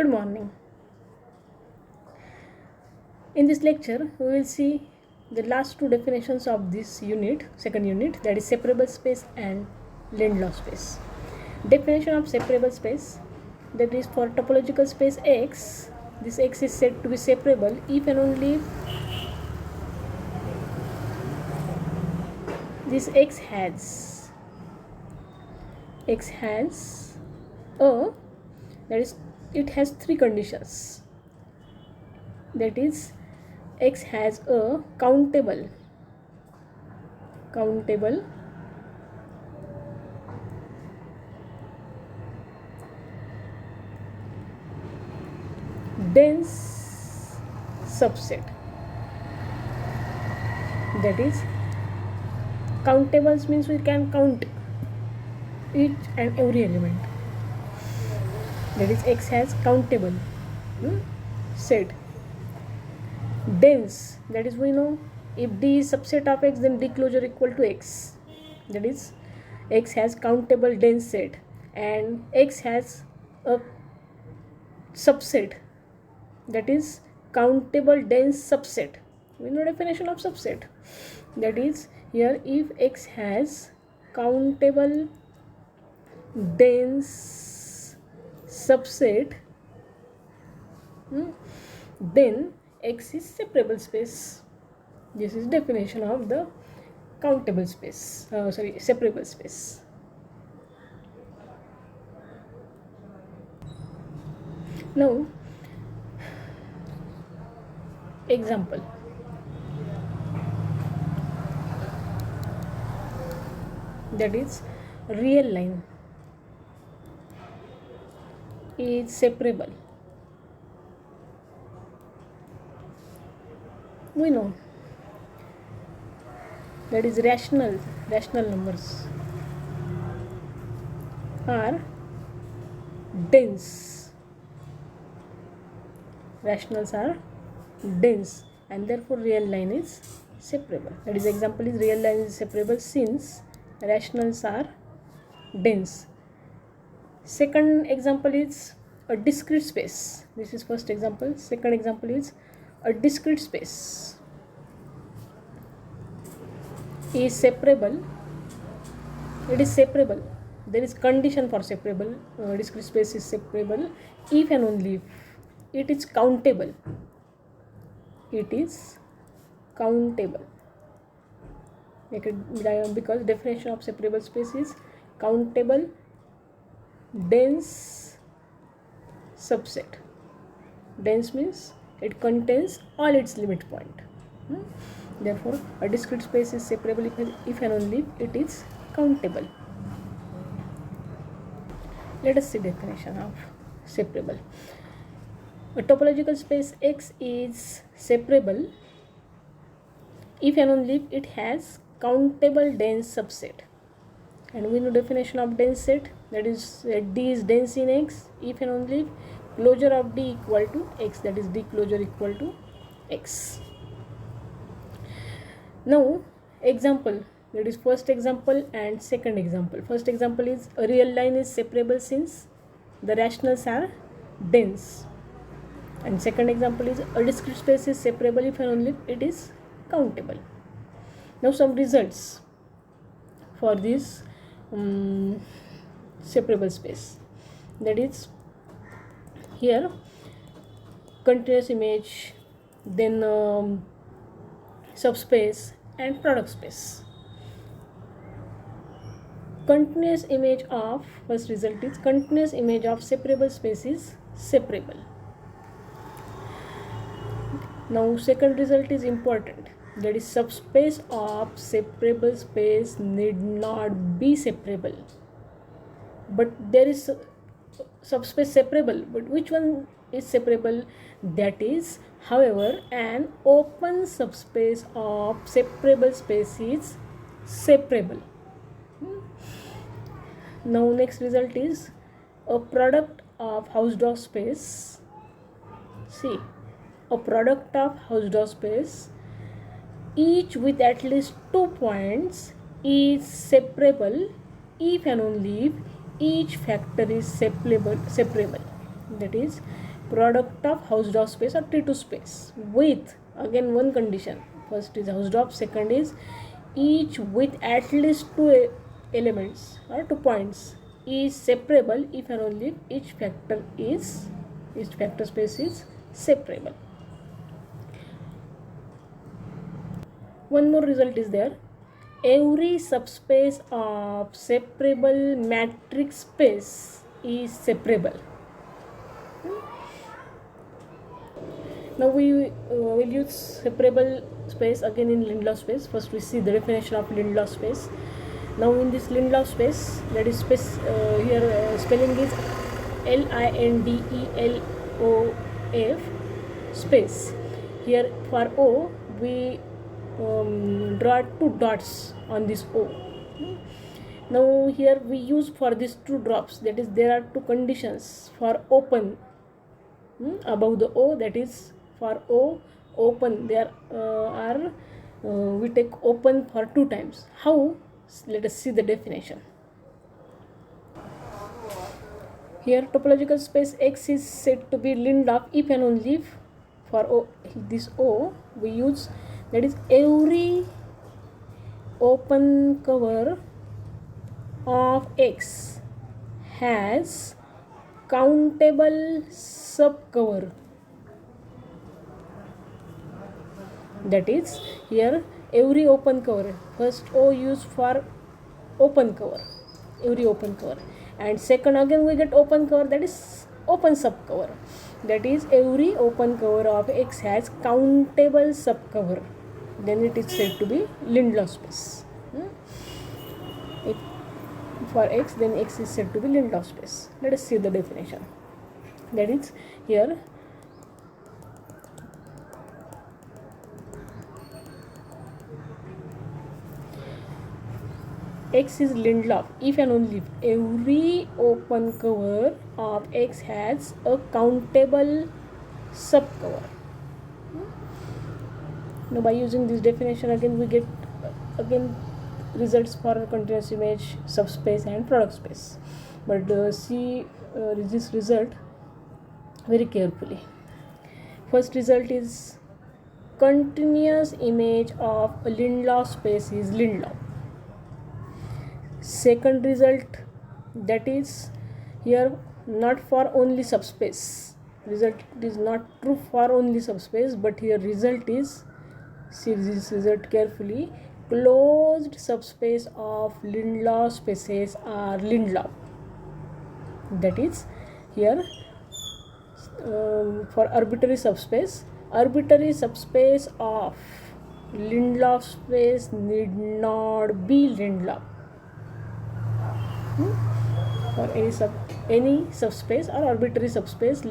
Good morning. In this lecture, we will see the last two definitions of this unit, second unit, that is separable space and Lindlow space. Definition of separable space, that is for topological space X, this X is said to be separable if and only if this X has a, that is, it has three conditions, that is X has a countable dense subset, that is countables means we can count each and every element, that is X has countable set. Dense, that is we know if D is subset of X, then D closure equal to X, that is X has countable dense set and X has a subset, that is countable dense subset. We know definition of subset, that is here if X has countable dense subset, then X is separable space. This is definition of the separable space. Now, example. That is real line is separable. We know that is rational numbers are dense. Rationals are dense and therefore real line is separable. That is example is real line is separable since rationals are dense. Second example is a discrete space. This is first example. Second example is a discrete space is separable. It is separable. There is condition for separable. Discrete space is separable if and only if it is countable. It is countable. Because definition of separable space is countable dense subset. Dense means it contains all its limit point. Therefore, a discrete space is separable if and only if it is countable. Let us see definition of separable. A topological space X is separable if and only if it has countable dense subset. And we know definition of dense set, that is D is dense in X if and only if closure of D equal to X, that is D closure equal to X. Now example, that is first example and second example. First example is a real line is separable since the rationals are dense, and second example is a discrete space is separable if and only if it is countable. Now some results for this separable space, that is here continuous image, then subspace and product space. Continuous image of, first result is continuous image of separable space is separable. Now second result is important, that is subspace of separable space need not be separable, but there is subspace separable, but which one is separable? That is, however, an open subspace of separable space is separable. Now next result is a product of Hausdorff space. See, a product of Hausdorff space, each with at least 2 points, is separable if and only if each factor is separable. that is product of Hausdorff space or T2 space with again one condition. First is Hausdorff, second is each with at least two elements or 2 points is separable if and only if each factor space is separable. One more result is there. Every subspace of separable matrix space is separable. Now we will use separable space again in Lindelof space. First we see the definition of Lindelof space. Now in this Lindelof space, that is space, here spelling is LINDELOF space. Here for O we draw 2 dots on this O. Now here we use for these 2 drops, that is there are 2 conditions for open above the O, that is for O open there we take open for 2 times. How? Let us see the definition. Here topological space X is said to be Lindelof if and only if for O, this O we use, that is every open cover of X has countable subcover. That is here every open cover, first O used for open cover, every open cover, and second again we get open cover, that is open subcover, that is every open cover of X has countable subcover, then it is said to be Lindelof space. If for X, then X is said to be Lindelof space. Let us see the definition. That is here X is Lindelof if and only if every open cover of X has a countable subcover. Now by using this definition again we get results for continuous image, subspace and product space. But see this result very carefully. First result is continuous image of a Lindelof space is Lindelof. Second result, that is here not for only subspace, result is not true for only subspace, but here result is, see this result carefully, closed subspace of Lindelof spaces are Lindelof. That is here for arbitrary subspace of Lindelof space need not be Lindelof. For any subspace or arbitrary subspace,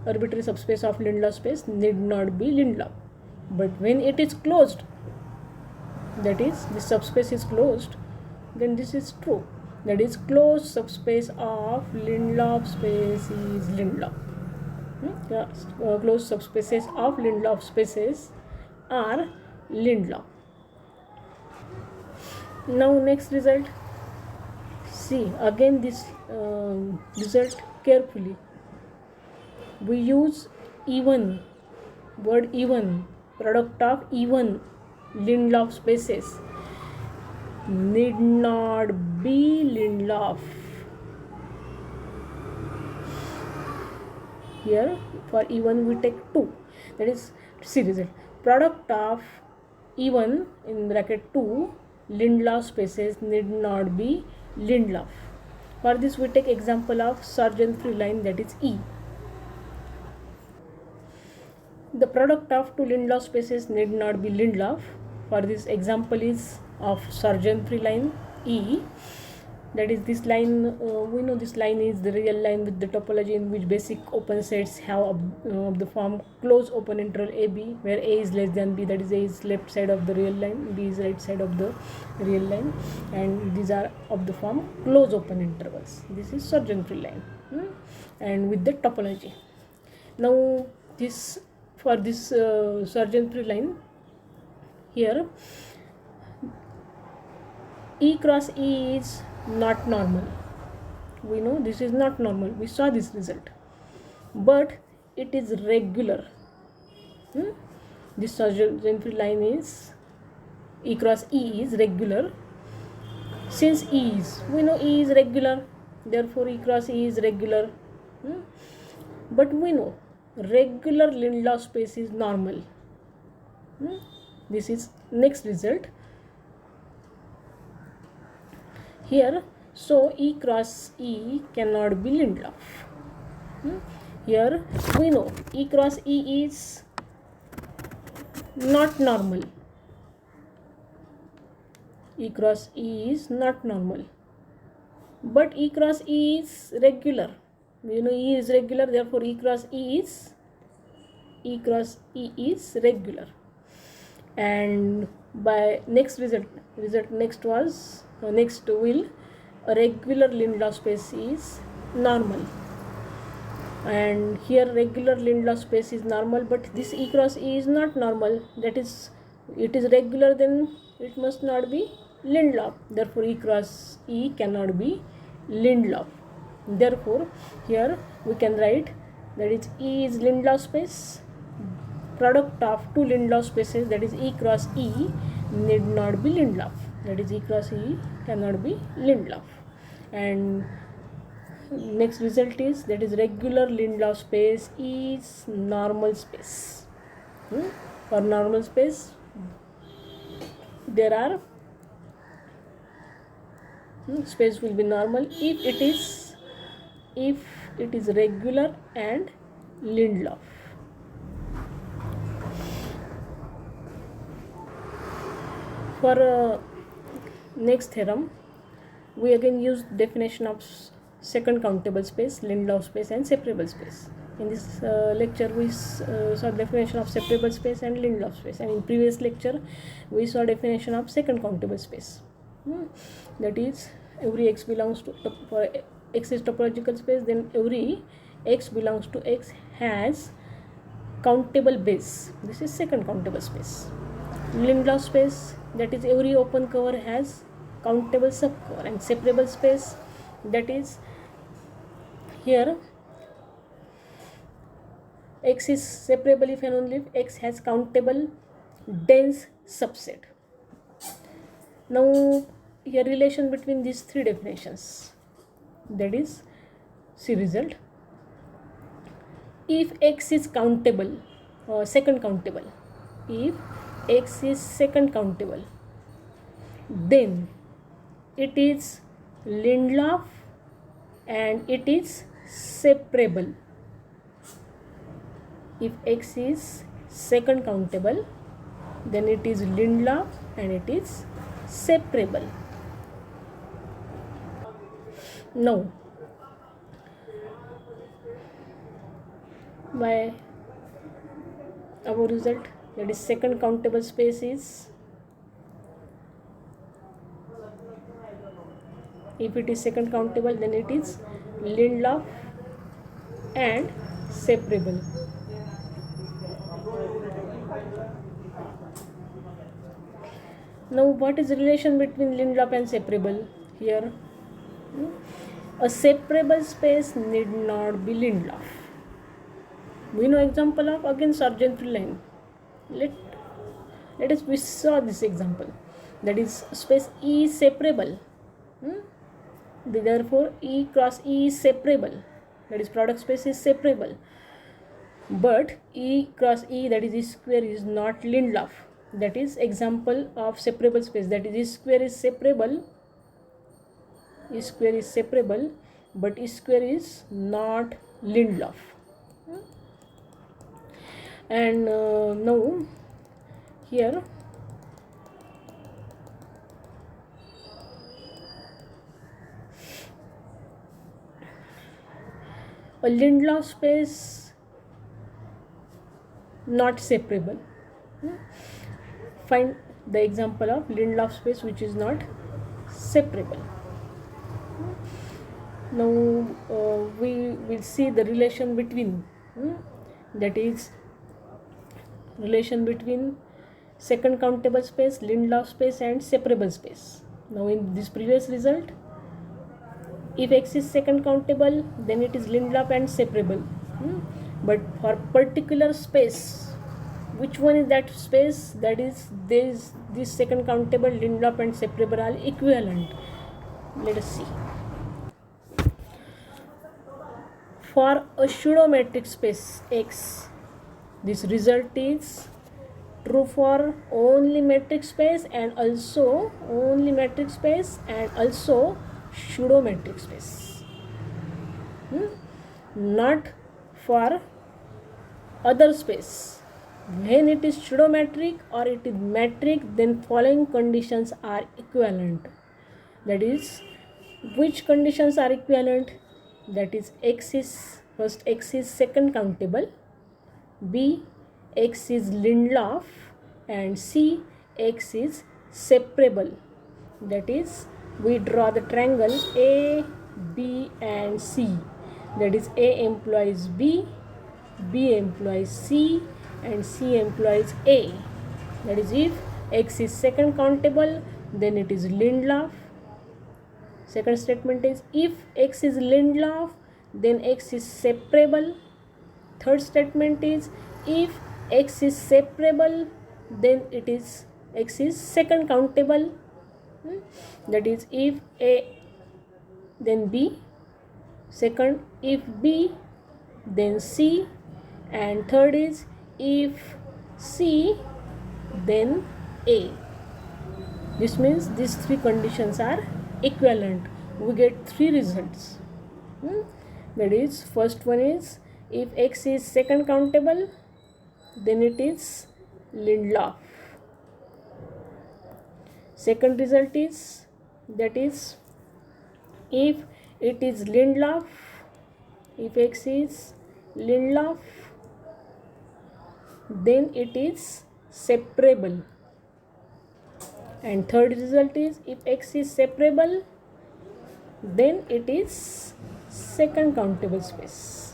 arbitrary subspace of Lindelof space need not be Lindelof. But when it is closed, that is the subspace is closed, then this is true. That is closed subspace of Lindelof space is Lindelof. Closed subspaces of Lindelof spaces are Lindelof. Now next result. See again this result carefully. We use even, word even, product of even Lindelof spaces need not be Lindelof. Here for even we take 2, that is see result, product of even in bracket 2 Lindelof spaces need not be Lindelof. For this we take example of Sargent-Free line, that is E. The product of 2 Lindelof spaces need not be Lindelof. For this example is of Sargent-Free line E. That is this line, we know this line is the real line with the topology in which basic open sets have the form close open interval AB, where A is less than B, that is A is left side of the real line, B is right side of the real line, and these are of the form close open intervals. This is Sargent-Free line and with the topology. Now this for this Sargent-Free line, here E cross E is not normal. we know this is not normal. We saw this result, but it is regular. This surgeon-free line is E cross E is regular. Since we know E is regular, therefore E cross E is regular. But we know regular Lindelof space is normal. This is next result here. So E cross E cannot be Lindelof. Here we know E cross E is not normal. E cross E is not normal, but E cross E is regular. We know E is regular, therefore E cross E is regular. And by next result next will a regular Lindelof space is normal, and here regular Lindelof space is normal, but this E cross E is not normal. That is, it is regular, then it must not be Lindelof. Therefore E cross E cannot be Lindelof. Therefore here we can write that is E is Lindelof space. Product of two Lindelof spaces, that is E cross E, need not be Lindelof. That is E cross E cannot be Lindelof. And next result is that is regular Lindelof space is normal space. For normal space there are space will be normal if it is regular and Lindelof. For next theorem, we again use definition of second countable space, Lindelof space and separable space. In this lecture we saw definition of separable space and Lindelof space, and in previous lecture we saw definition of second countable space. That is, every x belongs to, for x is topological space, then every x belongs to x has countable base. This is second countable space. Lindelof space, that is every open cover has countable subcover, and separable space, that is here x is separable if and only if x has countable dense subset. Now here relation between these three definitions, that is, see result. If x is countable or second countable, if x is second countable, then it is Lindelof and it is separable. If x is second countable, then it is Lindelof and it is separable. Now by our result, that is second countable space is, if it is second countable, then it is Lindelof and separable. Now what is the relation between Lindelof and separable? Here a separable space need not be Lindelof. We know example of again surgeon-free line. Let us we saw this example, that is space E is separable. Therefore E cross E is separable, that is product space is separable, but E cross E, that is E square, is not Lindelof. That is example of separable space, that is E square is separable, but E square is not Lindelof. And now here a Lindelof space not separable. Find the example of Lindelof space which is not separable. Now we will see the relation between, that is relation between second countable space, Lindelof space and separable space. Now in this previous result If X is second countable, then it is Lindelof and separable. But for particular space, which one is that space? That is this second countable, Lindelof and separable are equivalent. Let us see. For a pseudo metric space X, this result is true for only metric space and also pseudo metric space. Not for other space. When it is pseudo metric or it is metric, then following conditions are equivalent. That is, which conditions are equivalent? That is, X is second countable, B, X is Lindelof, and C, X is separable. That is, we draw the triangle A, B and C. That is, A employs B, B employs C and C employs A. That is, if X is second countable, then it is Lindelof. Second statement is, if X is Lindelof, then X is separable. Third statement is, if X is separable, then it is X is second countable. That is, if A, then B. Second, if B, then C. And third is, if C, then A. This means these three conditions are equivalent. We get three results. That is, first one is, if X is second countable, then it is Lindelof. Second result is, that is, if it is Lindelof, if X is Lindelof, then it is separable. And third result is, if X is separable, then it is second countable space.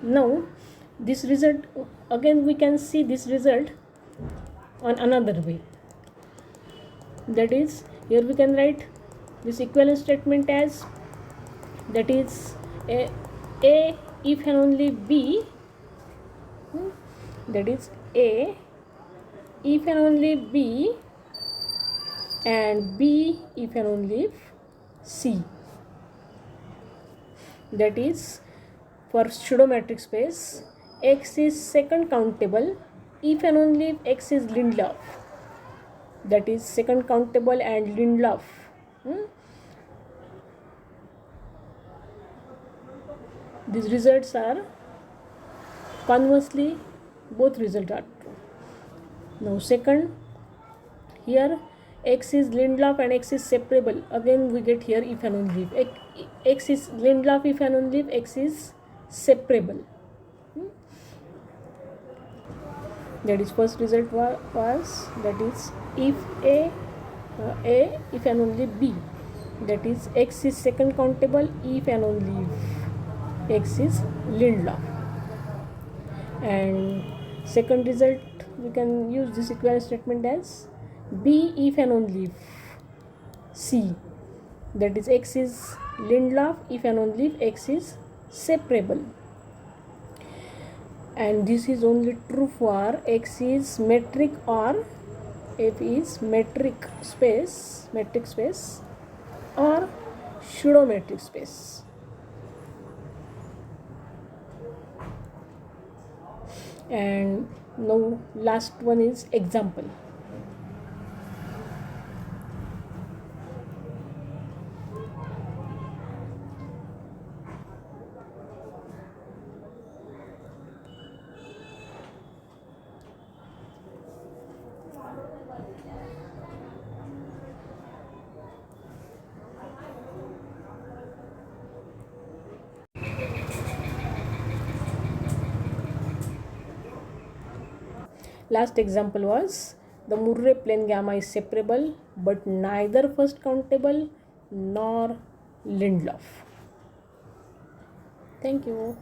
Now this result, again we can see this result on another way. That is, here we can write this equivalent statement as, that is, A if and only B, that is, A if and only B, and B if and only C. That is, for pseudo metric space, X is second countable if and only if X is Lindelof. That is, second countable and Lindelof. These results are, conversely, both results are true. Now second, here X is Lindelof and X is separable. Again we get here if and only if. X is Lindelof if and only if X is separable. That is, first result was, that is, if A if and only B. That is, X is second countable if and only if X is Lindelof. And second result, we can use this equivalent statement as B if and only if C. That is, X is Lindelof if and only if X is separable. And this is only true for X is metric or F is metric space or pseudo metric space. And now last one is example. Last example was, the Murray plane gamma is separable but neither first countable nor Lindelof. Thank you.